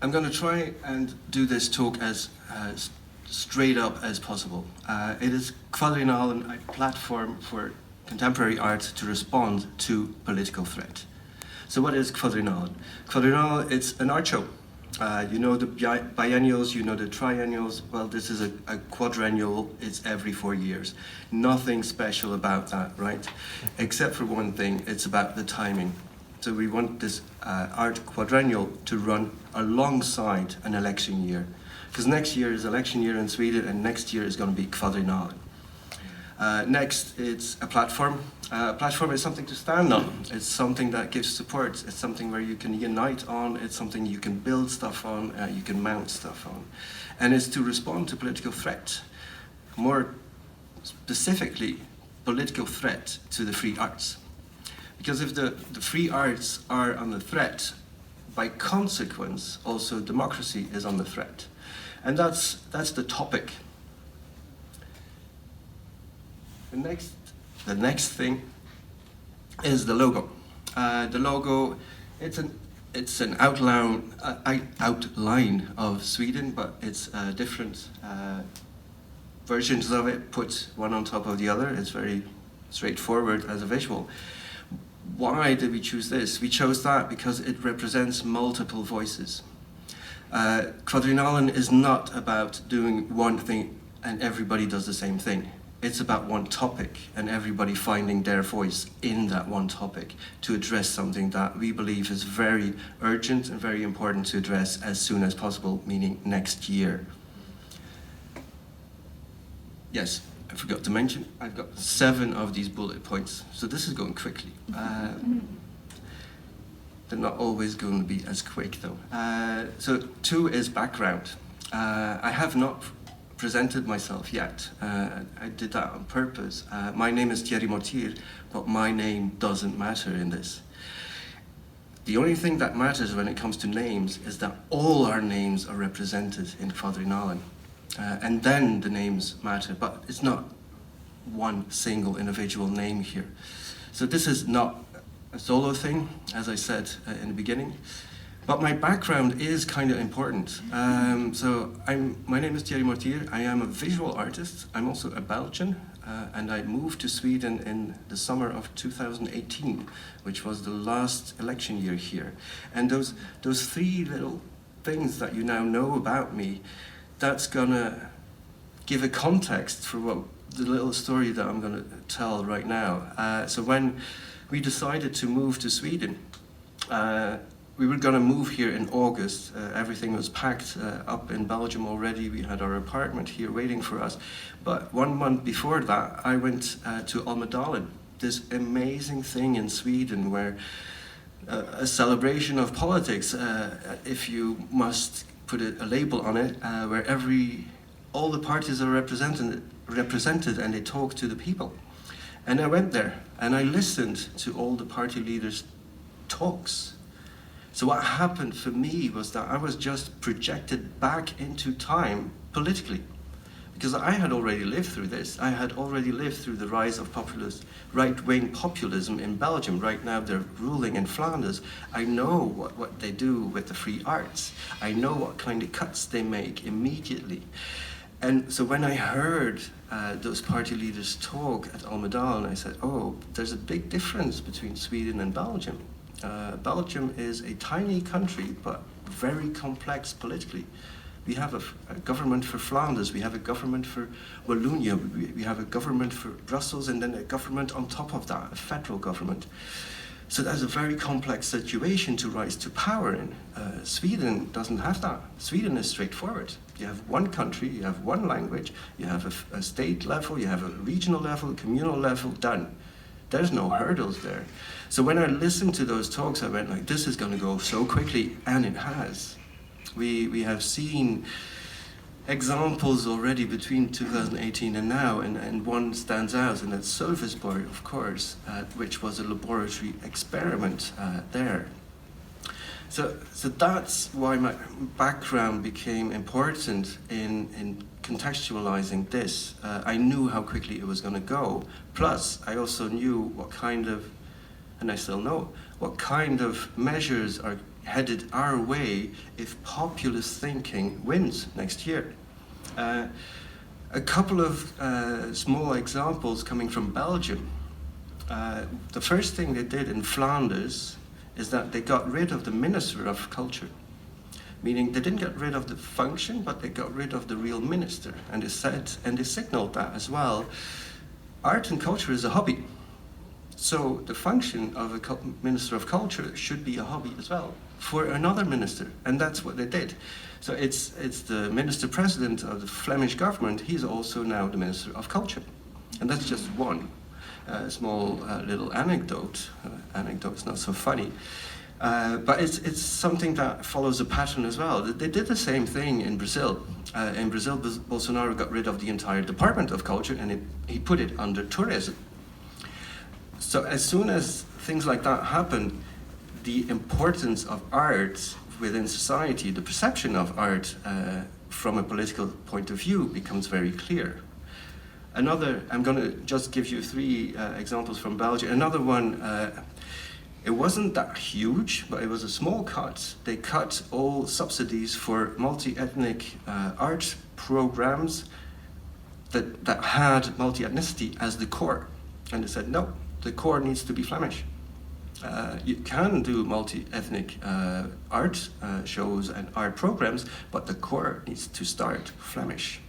I'm going to try and do this talk as straight up as possible. It is KVADRENNALEN, a platform for contemporary art to respond to political threat. So what is KVADRENNALEN? KVADRENNALEN, it's an art show. You know the biennials, you know the triennials. Well, this is a quadrennial. It's every 4 years. Nothing special about that, right? Except for one thing, it's about the timing. So we want this art quadrennial to run alongside an election year. Because next year is election year in Sweden, and next year is going to be KVADRENNALEN. Next, it's a platform. A platform is something to stand on. It's something that gives support. It's something where you can unite on. It's something you can build stuff on. You can mount stuff on. And it's to respond to political threat. More specifically, political threat to the free arts. Because if the free arts are under threat, by consequence, also democracy is under threat. And that's the topic. The next thing is the logo. The logo, it's an outline of Sweden, but it's different versions of it, put one on top of the other. It's very straightforward as a visual. Why did we choose this? We chose that because it represents multiple voices. KVADRENNALEN is not about doing one thing and everybody does the same thing. It's about one topic and everybody finding their voice in that one topic to address something that we believe is very urgent and very important to address as soon as possible, meaning next year. Yes, I forgot to mention, I've got 7 of these bullet points, so this is going quickly. They're not always going to be as quick though. So 2 is background. I have not presented myself yet. I did that on purpose. My name is Thierry Mortier, but my name doesn't matter in this. The only thing that matters when it comes to names is that all our names are represented in KVADRENNALEN. And then the names matter, but it's not one single individual name here. So this is not a solo thing, as I said in the beginning. But my background is kind of important. My name is Thierry Mortier. I am a visual artist. I'm also a Belgian, and I moved to Sweden in the summer of 2018, which was the last election year here. And those 3 little things that you now know about me, that's gonna give a context for the little story that I'm gonna tell right now. So when we decided to move to Sweden, we were going to move here in August. Everything was packed up in Belgium already. We had our apartment here waiting for us. But 1 month before that, I went to Almedalen, this amazing thing in Sweden where a celebration of politics, if you must put a label on it, where all the parties are represented and they talk to the people. And I went there and I listened to all the party leaders' talks. So what happened for me was that I was just projected back into time politically, because I had already lived through this. I had already lived through the rise of right-wing populism in Belgium. Right now they're ruling in Flanders. I know what they do with the free arts. I know what kind of cuts they make immediately. And so when I heard those party leaders talk at Almedalen, I said, oh, there's a big difference between Sweden and Belgium. Belgium is a tiny country, but very complex politically. We have a government for Flanders, we have a government for Wallonia, we have a government for Brussels, and then a government on top of that, a federal government. So that's a very complex situation to rise to power in. Sweden doesn't have that. Sweden is straightforward. You have one country, you have one language, you have a state level, you have a regional level, communal level, done. There's no hurdles there. So when I listened to those talks, I went like, this is going to go so quickly, and it has. We have seen examples already between 2018 and now, and one stands out, and that's Sylvesborg, of course, which was a laboratory experiment there. So that's why my background became important in contextualizing this. I knew how quickly it was going to go. Plus, I also knew what kind of, and I still know, what kind of measures are headed our way if populist thinking wins next year. A couple of small examples coming from Belgium. The first thing they did in Flanders is that they got rid of the Minister of Culture, meaning they didn't get rid of the function, but they got rid of the real minister. And they said, and they signaled that as well, art and culture is a hobby. So the function of a Minister of Culture should be a hobby as well for another minister, and that's what they did. So it's the Minister-President of the Flemish government, he's also now the Minister of Culture. And that's just one small little anecdote. Anecdote's not so funny. But it's something that follows a pattern as well. They did the same thing in Brazil. In Brazil, Bolsonaro got rid of the entire Department of Culture and he put it under tourism. So as soon as things like that happen, the importance of art within society, the perception of art from a political point of view becomes very clear. Another, I'm going to just give you three examples from Belgium. Another one, it wasn't that huge, but it was a small cut. They cut all subsidies for multi-ethnic art programs that had multi-ethnicity as the core. And they said, no, the core needs to be Flemish. You can do multi-ethnic art shows and art programs, but the core needs to start Flemish.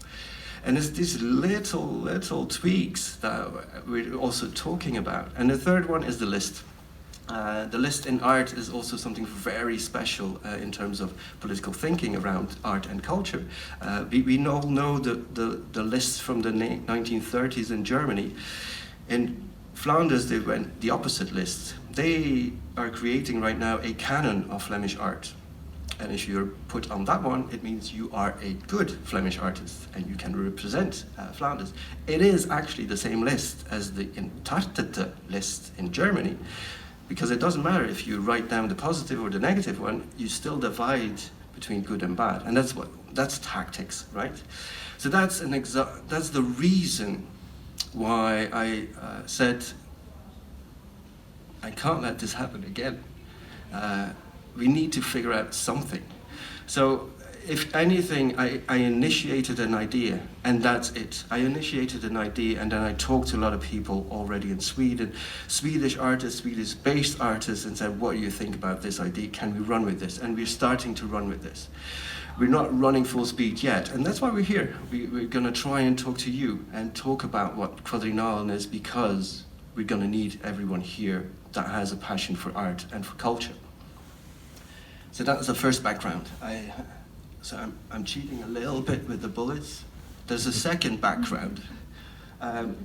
And it's these little tweaks that we're also talking about. And the third one is the list. The list in art is also something very special in terms of political thinking around art and culture. We all know the list from the 1930s in Germany. In Flanders, they went the opposite list. They are creating right now a canon of Flemish art. And if you're put on that one, it means you are a good Flemish artist and you can represent Flanders. It is actually the same list as the Untitled list in Germany, because it doesn't matter if you write down the positive or the negative one, you still divide between good and bad. And that's tactics, right? So that's the reason why I said, I can't let this happen again. We need to figure out something. So if anything, I initiated an idea, and that's it. I initiated an idea, and then I talked to a lot of people already in Sweden, Swedish artists, Swedish-based artists, and said, what do you think about this idea? Can we run with this? And we're starting to run with this. We're not running full speed yet, and that's why we're here. We're going to try and talk to you and talk about what KVADRENNALEN is, because we're going to need everyone here that has a passion for art and for culture. So that's the first background. I'm cheating a little bit with the bullets. There's a second background. And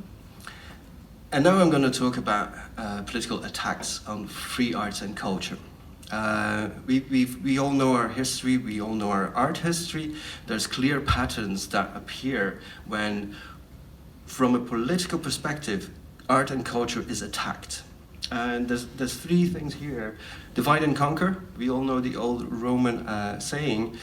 now I'm going to talk about political attacks on free arts and culture. We all know our history, we all know our art history. There's clear patterns that appear when, from a political perspective, art and culture is attacked. And there's three things here. Divide and conquer. We all know the old Roman saying.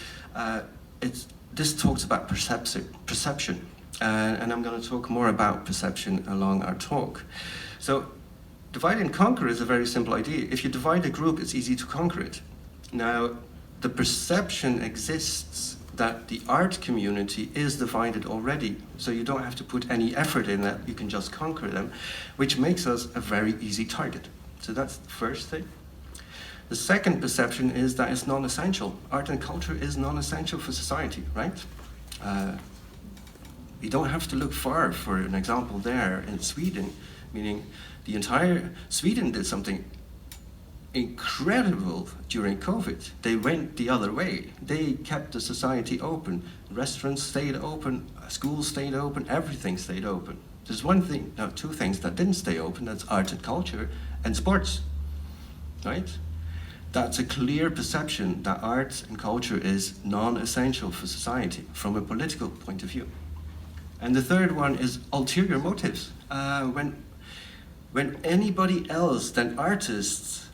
This talks about perception. And I'm going to talk more about perception along our talk. So divide and conquer is a very simple idea. If you divide a group, it's easy to conquer it. Now, the perception exists that the art community is divided already, so you don't have to put any effort in that, you can just conquer them, which makes us a very easy target. So that's the first thing. The second perception is that it's non-essential. Art and culture is non-essential for society, right? You don't have to look far for an example there in Sweden, meaning the entire Sweden did something incredible during COVID. They went the other way. They kept the society open. Restaurants stayed open, schools stayed open, everything stayed open. There's two things that didn't stay open, that's art and culture and sports, right? That's a clear perception that art and culture is non-essential for society from a political point of view. And the third one is ulterior motives. When anybody else than artists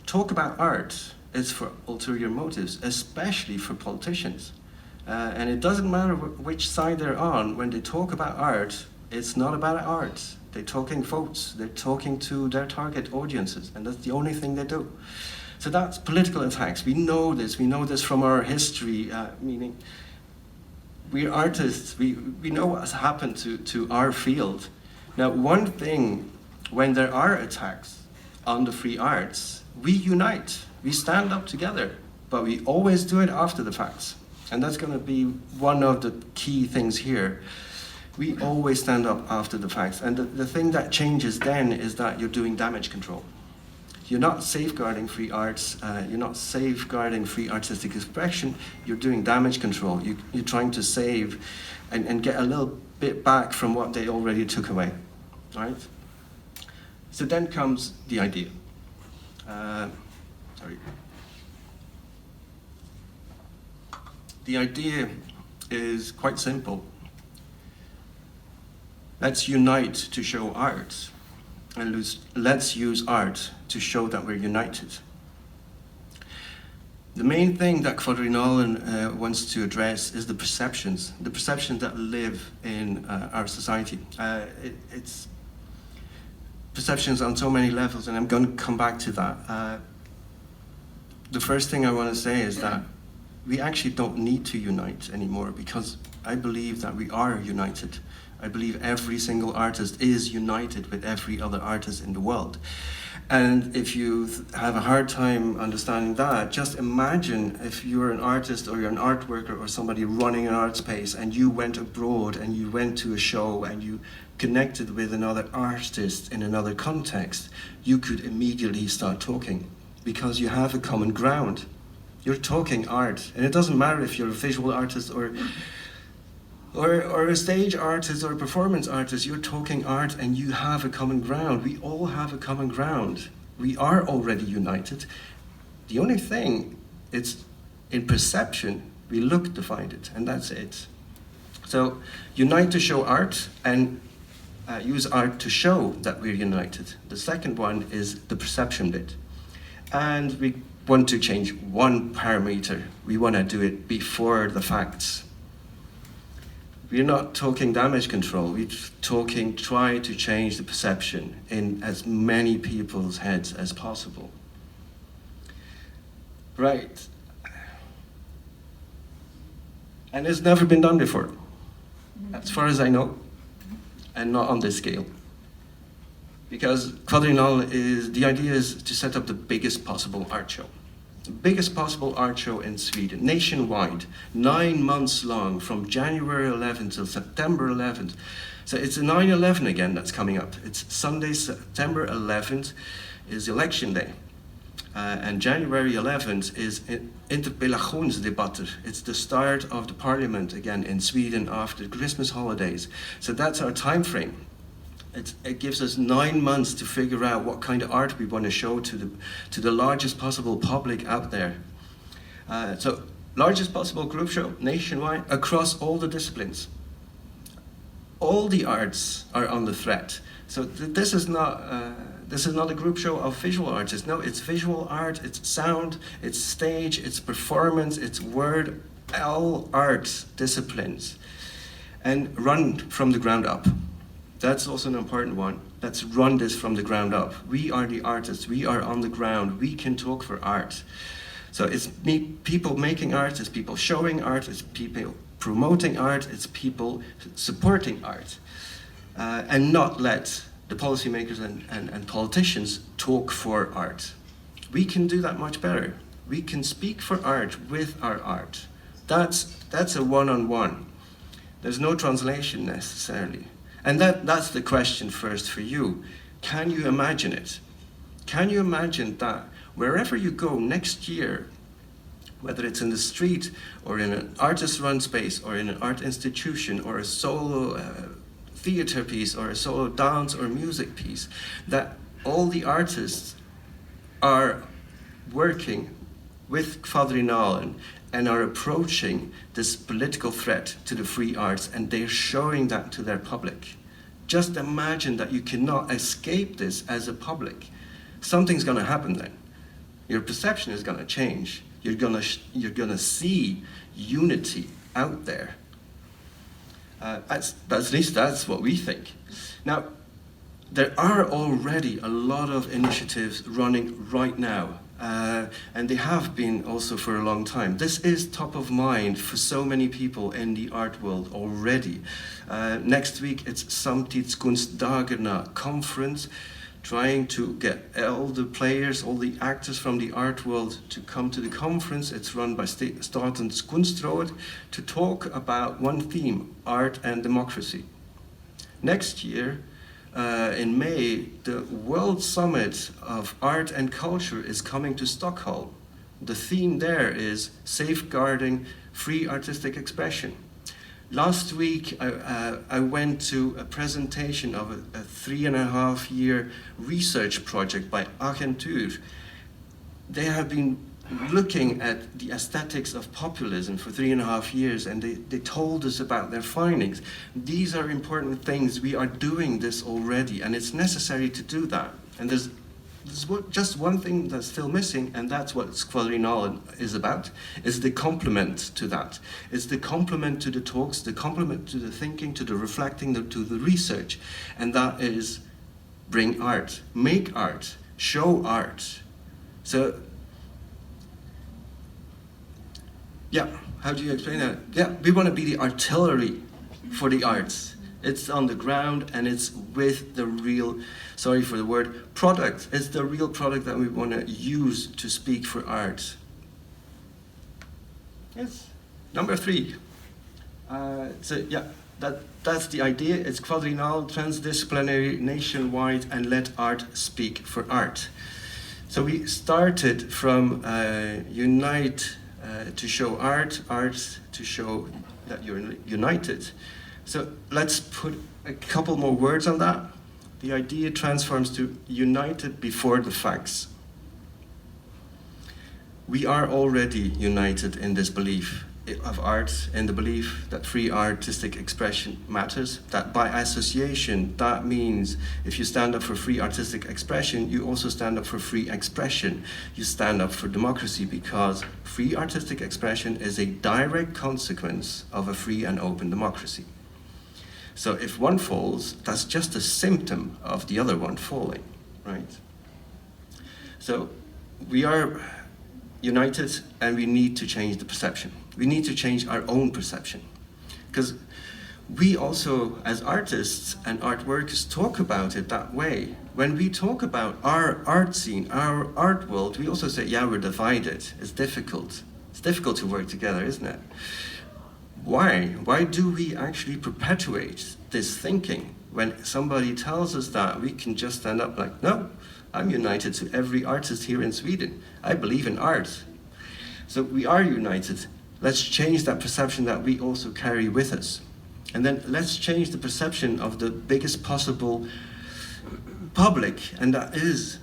talk about art, it's for ulterior motives, especially for politicians. And it doesn't matter which side they're on, when they talk about art, it's not about art. They're talking votes, they're talking to their target audiences, and that's the only thing they do. So that's political attacks. We know this from our history, meaning we're artists, we know what's happened to our field. Now, one thing, when there are attacks on the free arts, we unite, we stand up together, but we always do it after the facts. And that's going to be one of the key things here. We always stand up after the facts. And the thing that changes then is that you're doing damage control. You're not safeguarding free arts, you're not safeguarding free artistic expression, you're doing damage control. You're trying to save and get a little bit back from what they already took away, right? So then comes the idea. The idea is quite simple. Let's unite to show art. And let's use art to show that we're united. The main thing that KVADRENNALEN wants to address is the perceptions that live in our society. It's perceptions on so many levels, and I'm going to come back to that. The first thing I want to say is that we actually don't need to unite anymore, because I believe that we are united. I believe every single artist is united with every other artist in the world. And if you have a hard time understanding that, just imagine if you're an artist or you're an art worker or somebody running an art space and you went abroad and you went to a show and you connected with another artist in another context, you could immediately start talking because you have a common ground. You're talking art, and it doesn't matter if you're a visual artist or a stage artist or a performance artist, you're talking art and you have a common ground. We all have a common ground. We are already united. The only thing, it's in perception, we look to find it, and that's it. So unite to show art and use art to show that we're united. The second one is the perception bit. And we want to change one parameter. We want to do it before the facts. We're not talking damage control, we're talking try to change the perception in as many people's heads as possible. Right. And it's never been done before, as far as I know, and not on this scale. Because KVADRENNALEN the idea is to set up the biggest possible art show. The biggest possible art show in Sweden, nationwide, 9 months long, from January 11th till September 11th. So it's a 9/11 again that's coming up. It's Sunday, September 11th is election day. And January 11th is interpellationsdebatter. It's the start of the parliament again in Sweden after the Christmas holidays. So that's our time frame. It gives us 9 months to figure out what kind of art we want to show to the largest possible public out there. So largest possible group show nationwide across all the disciplines. All the arts are on the threat. So this is not a group show of visual artists. No, it's visual art, it's sound, it's stage, it's performance, it's word, all art disciplines, and run from the ground up. That's also an important one. Let's run this from the ground up. We are the artists, we are on the ground, we can talk for art. So it's people making art, it's people showing art, it's people promoting art, it's people supporting art. And not let the policymakers and politicians talk for art. We can do that much better. We can speak for art with our art. That's a one-on-one. There's no translation necessarily. And that's the question first for you. Can you imagine it? Can you imagine that wherever you go next year, whether it's in the street or in an artist-run space or in an art institution or a solo theater piece or a solo dance or music piece, that all the artists are working with KVADRENNALEN and are approaching this political threat to the free arts, and they're showing that to their public. Just imagine that you cannot escape this as a public. Something's going to happen then. Your perception is going to change. You're going to see unity out there. At least that's what we think. Now, there are already a lot of initiatives running right now and they have been also for a long time. This is top of mind for so many people in the art world already. Next week it's Samtidskunstdagarna conference, trying to get all the players, all the actors from the art world to come to the conference. It's run by Statens Kunstråd to talk about one theme, art and democracy. Next year, in May, the World Summit of Art and Culture is coming to Stockholm. The theme there is safeguarding free artistic expression. Last week, I went to a presentation of a 3.5-year research project by Agentur. They have been looking at the aesthetics of populism for 3.5 years, and they told us about their findings. These are important things. We are doing this already, and it's necessary to do that. And there's just one thing that's still missing, and that's what KVADRENNALEN is about, is the complement to that. It's the complement to the talks, the complement to the thinking, to the reflecting, to the research, and that is bring art, make art, show art. So, yeah, how do you explain that? Yeah, we want to be the artillery for the arts. It's on the ground, and it's with the real, sorry for the word, product. It's the real product that we want to use to speak for art. Yes. Number 3. So yeah, that's the idea. It's KVADRENNALEN, transdisciplinary, nationwide, and let art speak for art. So we started from unite to show art, art to show that you're united. So let's put a couple more words on that. The idea transforms to united before the facts. We are already united in this belief of art, in the belief that free artistic expression matters, that by association, that means if you stand up for free artistic expression, you also stand up for free expression. You stand up for democracy, because free artistic expression is a direct consequence of a free and open democracy. So if one falls, that's just a symptom of the other one falling, right? So we are united, and we need to change the perception. We need to change our own perception. Because we also, as artists and art workers, talk about it that way. When we talk about our art scene, our art world, we also say, yeah, we're divided. It's difficult. It's difficult to work together, isn't it? Why? Why do we actually perpetuate this thinking? When somebody tells us that, we can just stand up like, no, I'm united to every artist here in Sweden. I believe in art. So we are united. Let's change that perception that we also carry with us. And then let's change the perception of the biggest possible public, and that is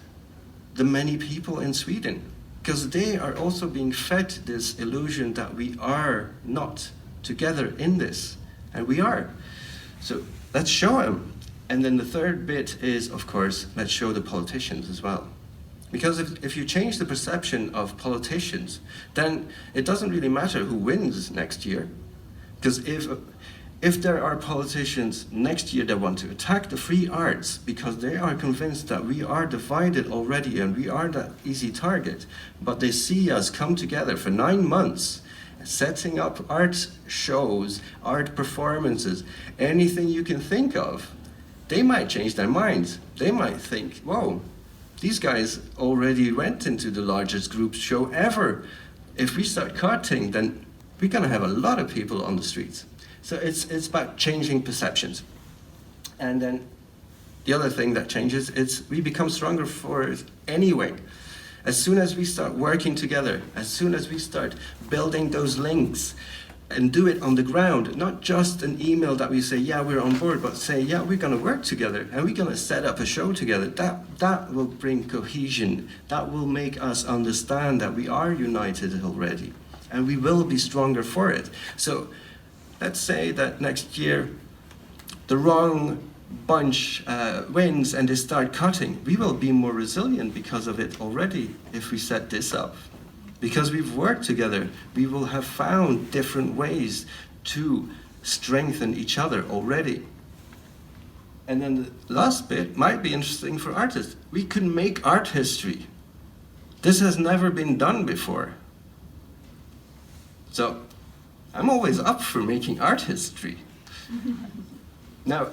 the many people in Sweden. Because they are also being fed this illusion that we are not together in this, and we are. So let's show them. And then the third bit is, of course, let's show the politicians as well. Because if you change the perception of politicians, then it doesn't really matter who wins next year. Because if there are politicians next year that want to attack the free arts because they are convinced that we are divided already and we are that easy target, but they see us come together for 9 months, setting up art shows, art performances, anything you can think of, they might change their minds. They might think, whoa, these guys already went into the largest group show ever. If we start cutting, then we're gonna have a lot of people on the streets. So it's about changing perceptions. And then the other thing that changes is we become stronger for it anyway. As soon as we start working together, as soon as we start building those links and do it on the ground, not just an email that we say, yeah, we're on board, but say, yeah, we're gonna work together and we're gonna set up a show together. That will bring cohesion. That will make us understand that we are united already and we will be stronger for it. So let's say that next year the wrong bunch wins and they start cutting. We will be more resilient because of it already if we set this up. Because we've worked together, we will have found different ways to strengthen each other already. And then the last bit might be interesting for artists. We can make art history. This has never been done before. So I'm always up for making art history. Now,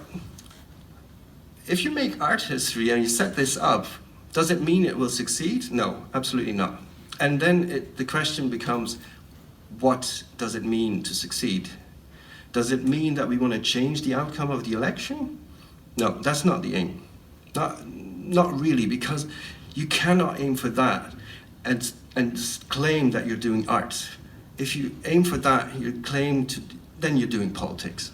if you make art history and you set this up, does it mean it will succeed? No, absolutely not. And then the question becomes, what does it mean to succeed? Does it mean that we want to change the outcome of the election? No, that's not the aim. Not really, because you cannot aim for that and claim that you're doing art. If you aim for that, then you're doing politics.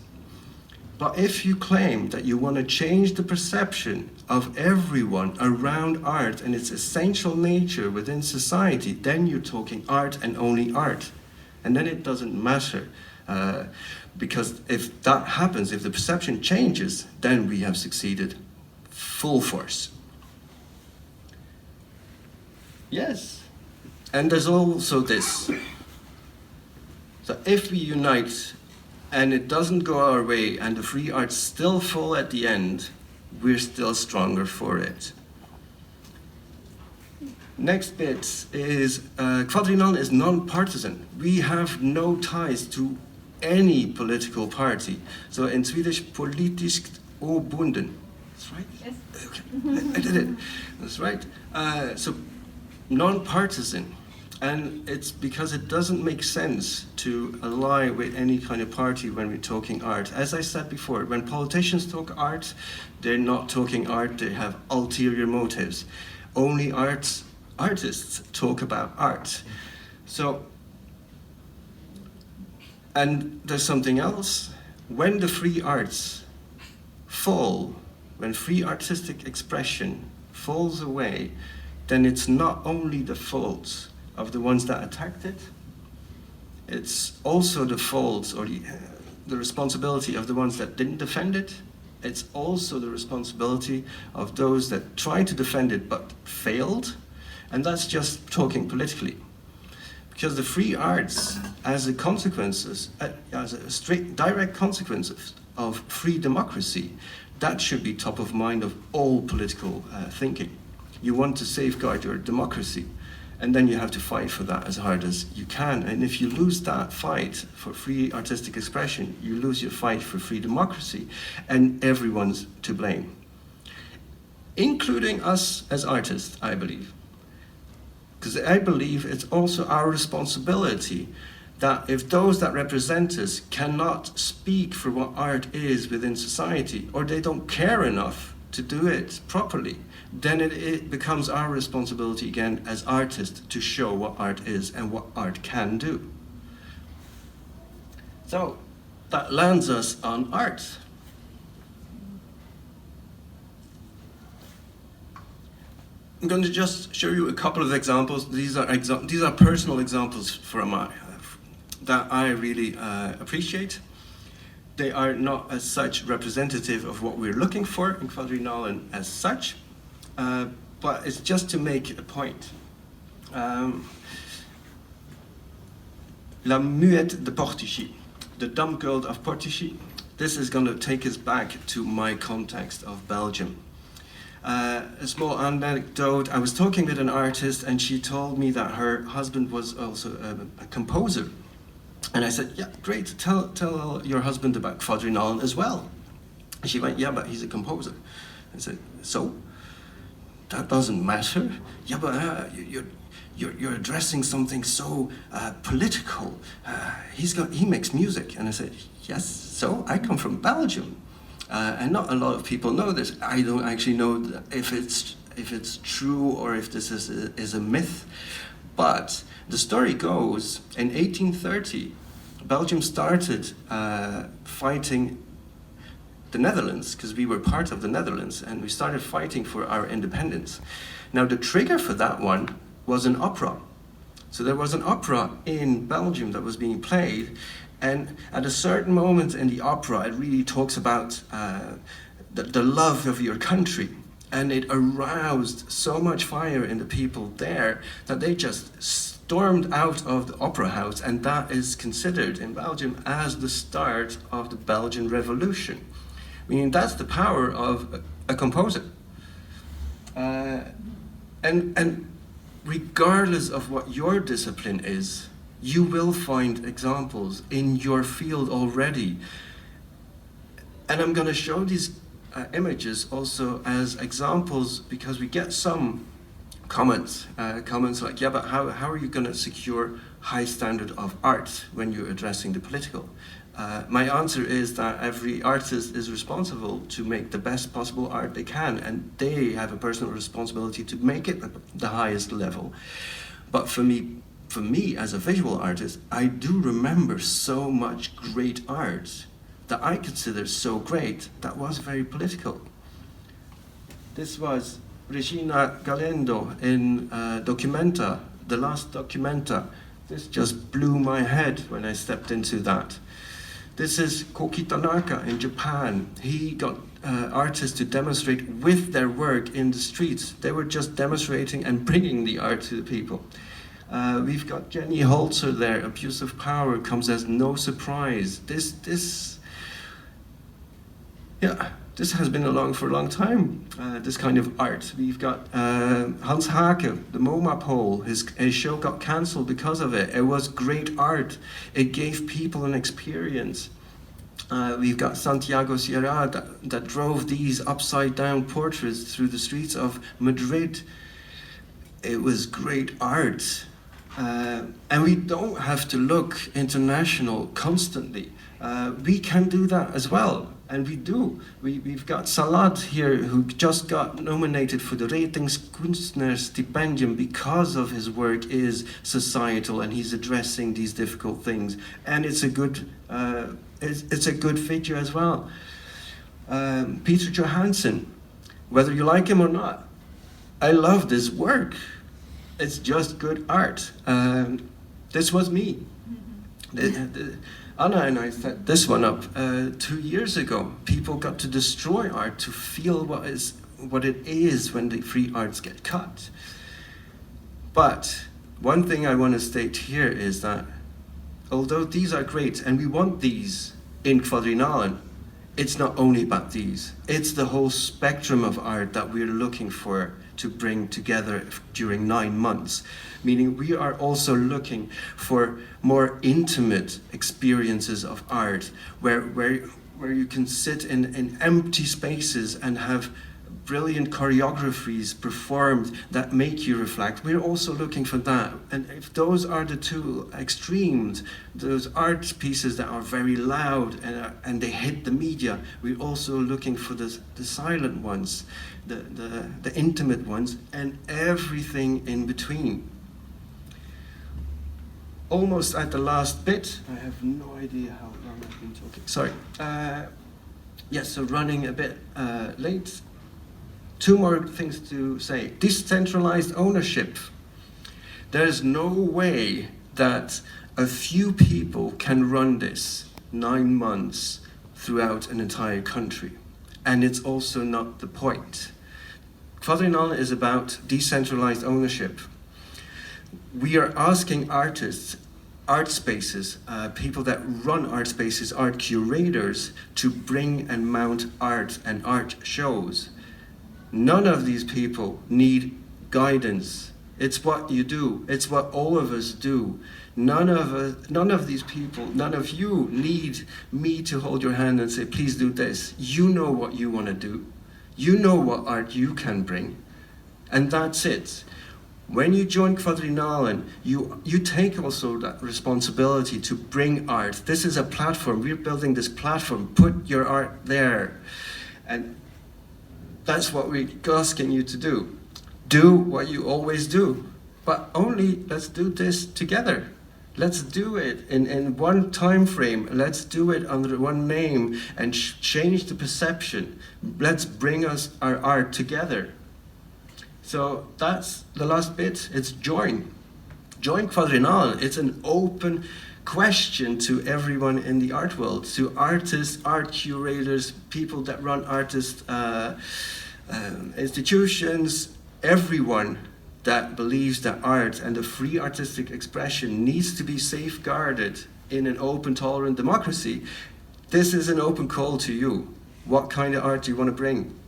But if you claim that you want to change the perception of everyone around art and its essential nature within society, then you're talking art and only art. And then it doesn't matter. Because if that happens, if the perception changes, then we have succeeded full force. Yes. And there's also this. So if we unite and it doesn't go our way and the free arts still fall at the end, we're still stronger for it. Next bit is KVADRENNALEN is non-partisan. We have no ties to any political party. So in Swedish, politiskt obunden. That's right? Yes. Okay. I did it. That's right. So non-partisan. And it's because it doesn't make sense to ally with any kind of party when we're talking art. As I said before, when politicians talk art, they're not talking art, they have ulterior motives. Only artists talk about art. So, and there's something else. When the free arts fall, when free artistic expression falls away, then it's not only the fault of the ones that attacked it, it's also the fault or the responsibility of the ones that didn't defend it. It's also the responsibility of those that tried to defend it but failed, and that's just talking politically. Because the free arts, as a straight direct consequence of free democracy, that should be top of mind of all political thinking. You want to safeguard your democracy, and then you have to fight for that as hard as you can. And if you lose that fight for free artistic expression, you lose your fight for free democracy, and everyone's to blame. Including us as artists, I believe. Because I believe it's also our responsibility that if those that represent us cannot speak for what art is within society, or they don't care enough to do it properly, then it becomes our responsibility again as artists to show what art is and what art can do. So that lands us on art. I'm going to just show you a couple of examples. These are personal examples from that I really appreciate. They are not as such representative of what we're looking for in KVADRENNALEN as such, but it's just to make a point. La Muette de Portichy, the dumb girl of Portichy. This is going to take us back to my context of Belgium. A small anecdote, I was talking with an artist and she told me that her husband was also a composer. And I said, yeah, great, tell your husband about KVADRENNALEN as well. And she went, yeah, but he's a composer. I said, so? That doesn't matter? Yeah, but you're addressing something so political. He makes music. And I said, yes, so? I come from Belgium. And not a lot of people know this. I don't actually know if it's true or if this is a myth. But the story goes, in 1830, Belgium started fighting the Netherlands, because we were part of the Netherlands, and we started fighting for our independence. Now the trigger for that one was an opera. So there was an opera in Belgium that was being played, and at a certain moment in the opera, it really talks about the love of your country. And it aroused so much fire in the people there that they just stormed out of the opera house, and that is considered in Belgium as the start of the Belgian Revolution. I mean, that's the power of a composer. And regardless of what your discipline is, you will find examples in your field already. And I'm going to show these images also as examples, because we get some comments like, yeah, but how are you going to secure high standard of art when you're addressing the political? My answer is that every artist is responsible to make the best possible art they can, and they have a personal responsibility to make it at the highest level. But for me as a visual artist, I do remember so much great art that I consider so great that was very political. This was Regina Galindo in Documenta, the last Documenta. This just blew my head when I stepped into that. This is Koki Tanaka in Japan. He got artists to demonstrate with their work in the streets. They were just demonstrating and bringing the art to the people. We've got Jenny Holzer there. Abuse of power comes as no surprise. This has been along for a long time, this kind of art. We've got Hans Hake, the MoMA pole. His show got cancelled because of it. It was great art. It gave people an experience. We've got Santiago Sierra that drove these upside-down portraits through the streets of Madrid. It was great art. And we don't have to look international constantly. We can do that as well. And we do. We've got Salat here, who just got nominated for the Ratings-Kunstner-Stipendium because of his work is societal and he's addressing these difficult things. And it's a good figure as well. Peter Johansson, whether you like him or not, I love this work. It's just good art. This was me. Anna and I set this one up 2 years ago. People got to destroy art to feel what it is when the free arts get cut. But one thing I want to state here is that although these are great and we want these in Kvadrenalen, it's not only about these. It's the whole spectrum of art that we're looking for to bring together during 9 months. Meaning we are also looking for more intimate experiences of art where you can sit in empty spaces and have brilliant choreographies performed that make you reflect. We're also looking for that. And if those are the two extremes, those art pieces that are very loud and they hit the media, we're also looking for the silent ones, the intimate ones, and everything in between. Almost at the last bit, I have no idea how long I've been talking. Sorry. Yes, so running a bit late. 2 more things to say. Decentralized ownership. There's no way that a few people can run this 9 months throughout an entire country. And it's also not the point. Kvadrennalen is about decentralized ownership. We are asking artists, art spaces, people that run art spaces, art curators, to bring and mount art and art shows. None of these people need guidance. It's what you do. It's what all of us do. None of these people, none of you need me to hold your hand and say, please do this. You know what you want to do. You know what art you can bring. And that's it. When you join Kvadrennalen, you take also that responsibility to bring art. This is a platform. We're building this platform. Put your art there. And that's what we're asking you to do. Do what you always do. But only let's do this together. Let's do it in one time frame. Let's do it under one name and change the perception. Let's bring our art together. So that's the last bit. It's join. Join Kvadrennalen. It's an open question to everyone in the art world, to artists, art curators, people that run artist institutions, everyone that believes that art and the free artistic expression needs to be safeguarded in an open, tolerant democracy. This is an open call to you. What kind of art do you want to bring?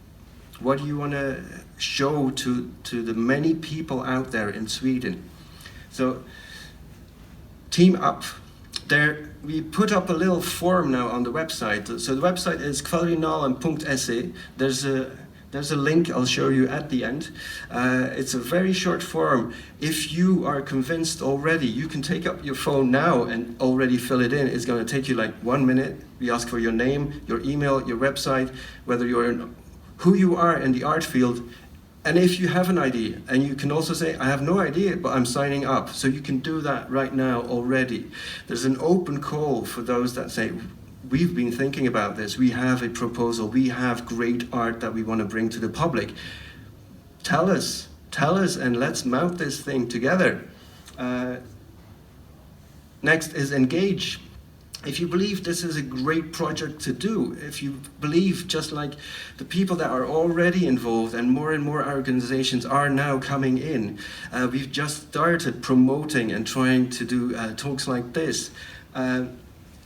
What do you want to show to the many people out there in Sweden? So team up. There, we put up a little form now on the website. So the website is KVADRENNALEN.se. There's a link I'll show you at the end. It's a very short form. If you are convinced already, you can take up your phone now and already fill it in. It's going to take you like 1 minute. We ask for your name, your email, your website, whether who you are in the art field, and if you have an idea. And you can also say, I have no idea, but I'm signing up. So you can do that right now already. There's an open call for those that say, we've been thinking about this, we have a proposal, we have great art that we want to bring to the public. Tell us, and let's mount this thing together. Next is engage. If you believe this is a great project to do, if you believe, just like the people that are already involved and more organizations are now coming in, we've just started promoting and trying to do talks like this.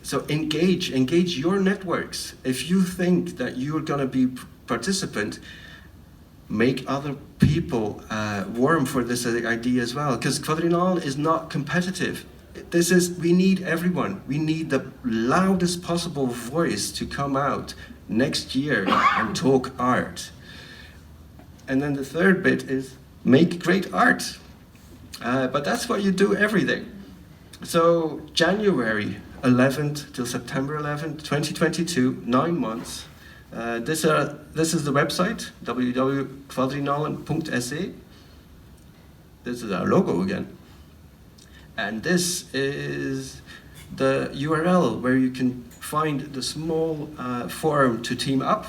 So engage your networks. If you think that you're going to be participant, make other people warm for this idea as well, because Kvadrenalen is not competitive. We need everyone. We need the loudest possible voice to come out next year and talk art. And then the third bit is make great art. But that's what you do every day. So January 11th till September 11th, 2022, 9 months. This is the website, www.kvadrenalen.se. This is our logo again. And this is the URL where you can find the small form to team up.